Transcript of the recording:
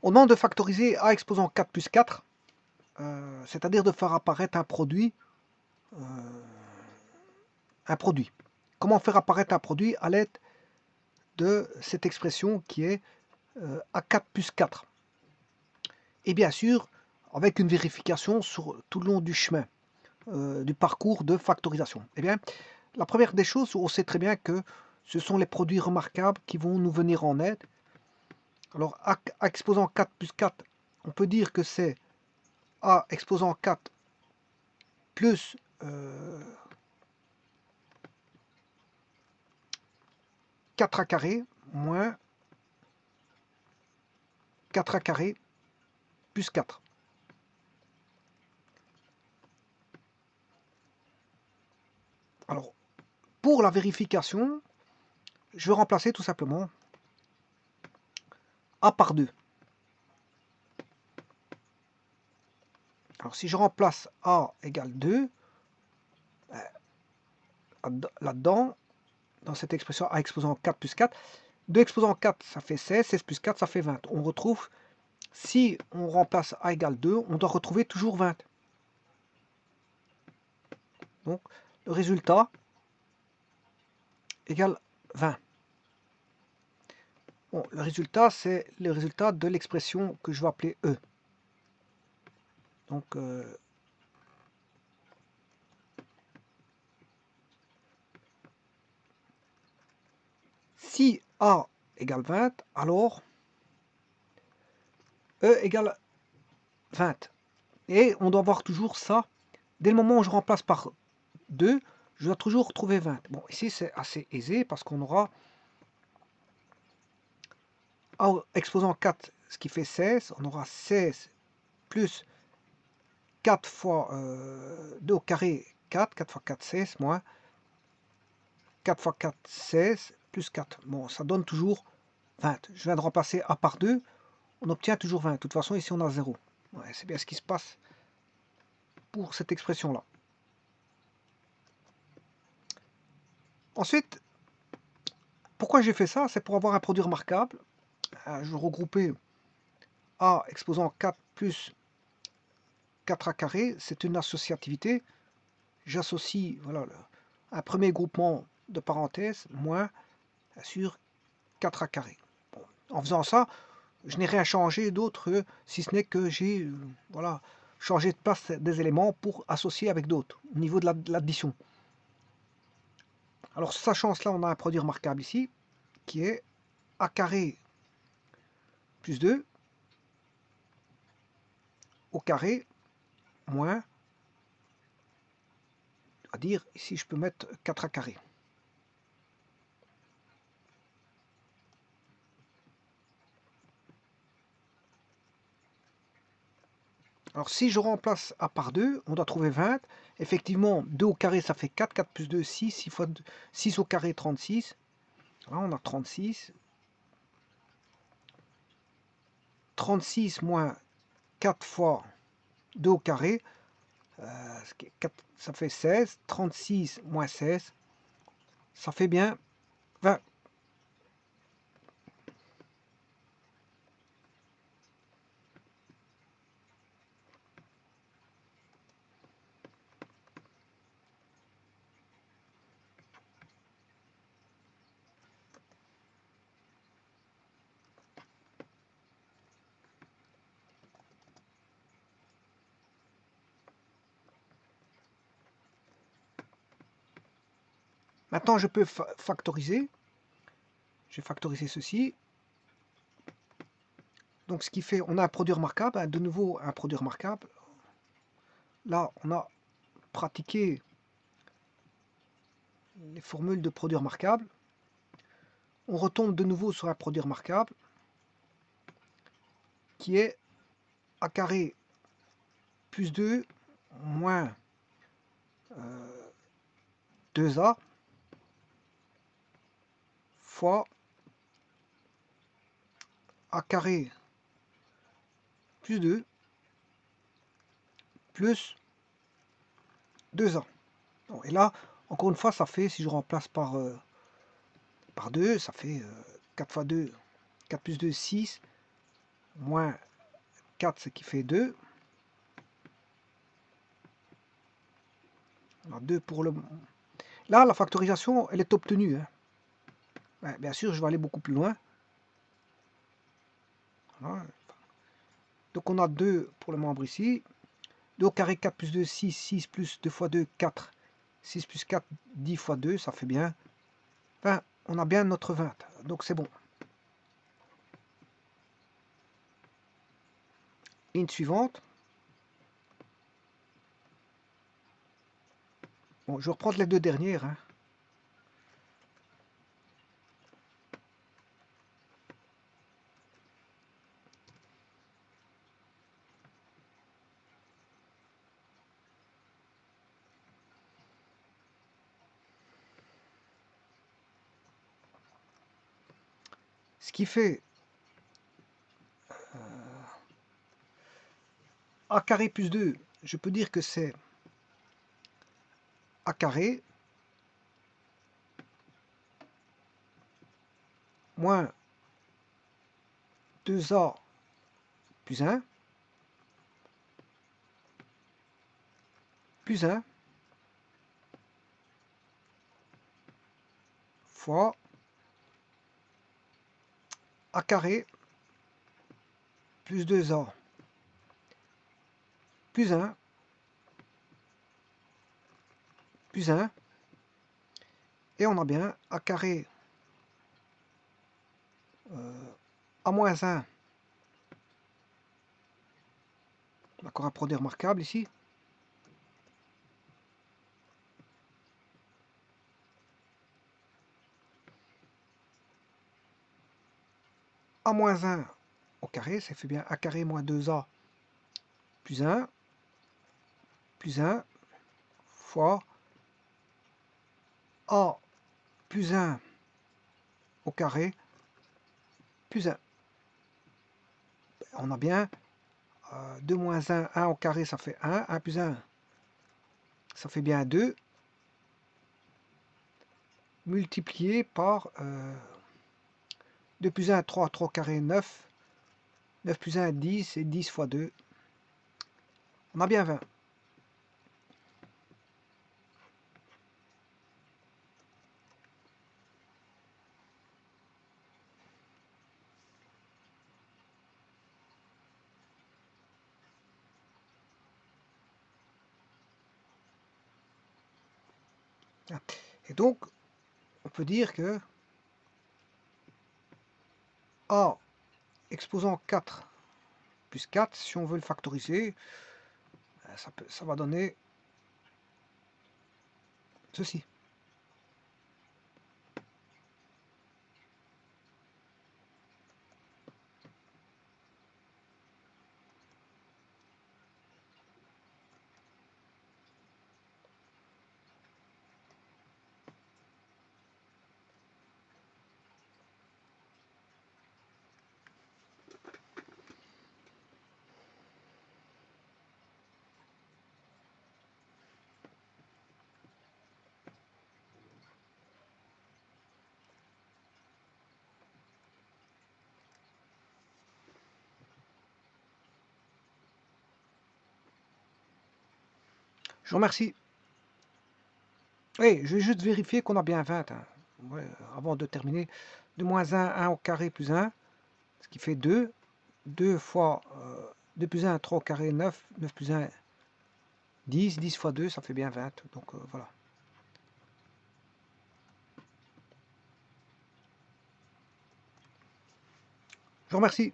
On demande de factoriser a exposant 4 plus 4, c'est-à-dire de faire apparaître un produit. Comment faire apparaître un produit à l'aide de cette expression qui est A4 plus 4. Et bien sûr, avec une vérification sur tout le long du chemin, du parcours de factorisation. Eh bien, la première des choses, on sait très bien que ce sont les produits remarquables qui vont nous venir en aide. Alors, A exposant 4 plus 4, on peut dire que c'est A exposant 4 plus 4a carré moins 4a carré plus 4. Alors, pour la vérification, je vais remplacer tout simplement A par 2. Alors, si je remplace A égale 2, là-dedans, dans cette expression A exposant 4 plus 4, 2 exposant 4, ça fait 16, 16 plus 4, ça fait 20. On retrouve, si on remplace A égale 2, on doit retrouver toujours 20. Donc, le résultat égale 20. Bon, le résultat, c'est le résultat de l'expression que je vais appeler E. Donc, si A égale 20, alors E égale 20. Et on doit voir toujours ça. Dès le moment où je remplace par 2, je dois toujours trouver 20. Bon, ici, c'est assez aisé parce qu'on aura A exposant 4, ce qui fait 16. On aura 16 plus 4 fois 2 au carré, 4. 4 fois 4, 16, moins 4 fois 4, 16, plus 4. Bon, ça donne toujours 20. Je viens de remplacer A par 2. On obtient toujours 20. De toute façon, ici, on a 0. Ouais, c'est bien ce qui se passe pour cette expression-là. Ensuite, pourquoi j'ai fait ça? C'est pour avoir un produit remarquable. Je vais regrouper A exposant 4 plus 4a carré. C'est une associativité. J'associe voilà, un premier groupement de parenthèses moins, bien sûr, 4a carré. Bon, en faisant ça, je n'ai rien changé d'autre, si ce n'est que j'ai voilà, changé de place des éléments pour associer avec d'autres, au niveau de l'addition. Alors, sachant cela, on a un produit remarquable ici, qui est a carré plus 2 au carré moins, à dire, ici je peux mettre 4a carré. Alors si je remplace A par 2, on doit trouver 20. Effectivement, 2 au carré, ça fait 4. 4 plus 2, 6. 6 fois 2, 6 au carré, 36. Là, on a 36. 36 moins 4 fois 2 au carré, ça fait 16. 36 moins 16, ça fait bien 20. Maintenant, je peux factoriser. Je vais factoriser ceci. Donc, ce qui fait, on a un produit remarquable, de nouveau un produit remarquable. Là, on a pratiqué les formules de produit remarquable. On retombe de nouveau sur un produit remarquable qui est a carré plus 2 moins 2a fois a carré plus 2 plus 2a. Bon, et là, encore une fois, ça fait, si je remplace par 2, ça fait 4 fois 2, 4 plus 2, 6. moins 4, ce qui fait 2. Alors 2 pour le... Là, la factorisation, elle est obtenue. Hein. Ouais, bien sûr, je vais aller beaucoup plus loin. Voilà. Donc on a 2 pour le membre ici. 2 au carré, 4 plus 2, 6. 6 plus 2 fois 2, 4. 6 plus 4, 10 fois 2, ça fait bien 20. On a bien notre 20. Donc c'est bon. Ligne suivante. Bon, je vais reprendre les deux dernières. Hein. Ce qui fait a carré plus 2, je peux dire que c'est a carré moins 2a plus 1 plus 1 fois a carré plus 2a plus 1 plus 1 et on a bien a carré a moins 1. D'accord, un produit remarquable ici. A moins 1 au carré, ça fait bien a carré moins 2a plus 1 fois a plus 1 au carré plus 1. On a bien 2 moins 1, 1 au carré, ça fait 1, 1 plus 1, ça fait bien 2, multiplié par 2 plus 1, 3, 3 au carré, 9, 9 plus 1, 10, et 10 fois 2, on a bien 20. Et donc, on peut dire que A exposant 4 plus 4, si on veut le factoriser, ça va donner ceci. Je vous remercie. Oui, je vais juste vérifier qu'on a bien 20, hein. Ouais, avant de terminer. 2 moins 1, 1 au carré plus 1, ce qui fait 2. 2 fois 2 plus 1, 3 au carré, 9. 9 plus 1, 10. 10 fois 2, ça fait bien 20. Donc voilà. Je vous remercie.